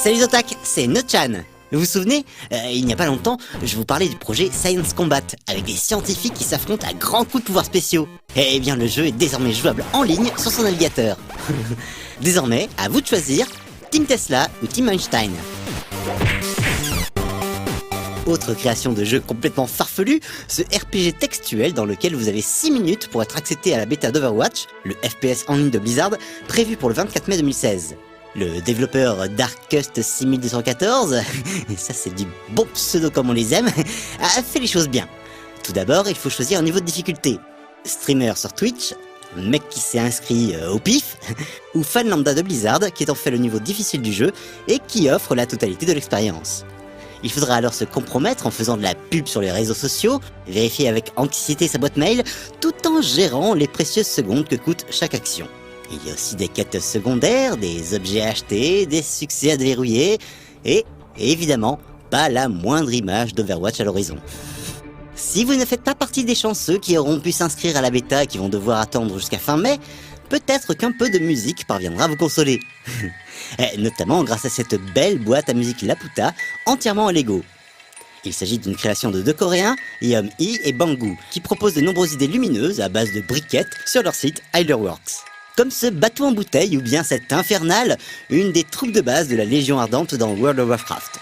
Salut Zotac, c'est Nochan. Vous vous souvenez, il n'y a pas longtemps, je vous parlais du projet Science Combat, avec des scientifiques qui s'affrontent à grands coups de pouvoirs spéciaux. Eh bien le jeu est désormais jouable en ligne sur son navigateur. Désormais, à vous de choisir, Team Tesla ou Team Einstein. Autre création de jeu complètement farfelu, ce RPG textuel dans lequel vous avez 6 minutes pour être accepté à la bêta d'Overwatch, le FPS en ligne de Blizzard, prévu pour le 24 mai 2016. Le développeur Darkust 6214, et ça c'est du bon pseudo comme on les aime, a fait les choses bien. Tout d'abord, il faut choisir un niveau de difficulté. Streamer sur Twitch, mec qui s'est inscrit au pif, ou fan lambda de Blizzard qui est en fait le niveau difficile du jeu et qui offre la totalité de l'expérience. Il faudra alors se compromettre en faisant de la pub sur les réseaux sociaux, vérifier avec anxiété sa boîte mail, tout en gérant les précieuses secondes que coûte chaque action. Il y a aussi des quêtes secondaires, des objets à acheter, des succès à déverrouiller, et évidemment, pas la moindre image d'Overwatch à l'horizon. Si vous ne faites pas partie des chanceux qui auront pu s'inscrire à la bêta et qui vont devoir attendre jusqu'à fin mai, peut-être qu'un peu de musique parviendra à vous consoler. Notamment grâce à cette belle boîte à musique Laputa, entièrement en Lego. Il s'agit d'une création de deux Coréens, Yeom-hee et Banggu, qui proposent de nombreuses idées lumineuses à base de briquettes sur leur site Hyderworks. Comme ce bateau en bouteille ou bien cette infernale, une des troupes de base de la Légion Ardente dans World of Warcraft.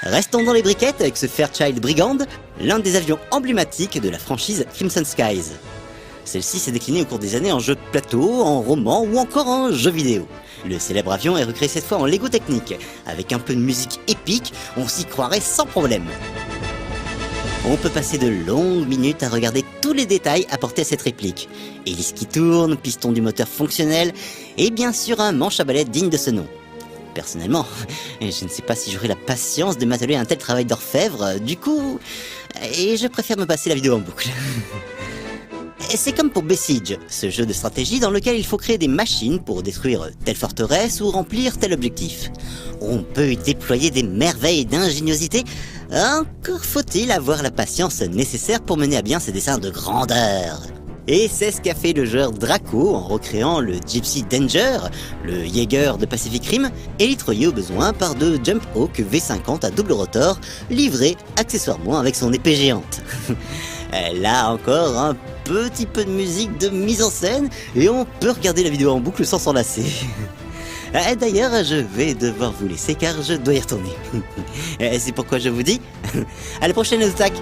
Restons dans les briquettes avec ce Fairchild Brigand, l'un des avions emblématiques de la franchise Crimson Skies. Celle-ci s'est déclinée au cours des années en jeu de plateau, en roman ou encore en jeu vidéo. Le célèbre avion est recréé cette fois en Lego technique. Avec un peu de musique épique, on s'y croirait sans problème. On peut passer de longues minutes à regarder tous les détails apportés à cette réplique. Hélice qui tourne, piston du moteur fonctionnel, et bien sûr un manche à balai digne de ce nom. Personnellement, je ne sais pas si j'aurai la patience de m'atteler à un tel travail d'orfèvre, du coup... Et je préfère me passer la vidéo en boucle. C'est comme pour Besiege, ce jeu de stratégie dans lequel il faut créer des machines pour détruire telle forteresse ou remplir tel objectif. On peut y déployer des merveilles d'ingéniosité, encore faut-il avoir la patience nécessaire pour mener à bien ces dessins de grandeur. Et c'est ce qu'a fait le joueur Draco en recréant le Gypsy Danger, le Jaeger de Pacific Rim, élitreillé au besoin par deux Jump Hawk V50 à double rotor, livrés accessoirement avec son épée géante. Là encore, un petit peu de musique de mise en scène, et on peut regarder la vidéo en boucle sans s'en lasser. D'ailleurs, je vais devoir vous laisser car je dois y retourner. C'est pourquoi je vous dis à la prochaine Zotac.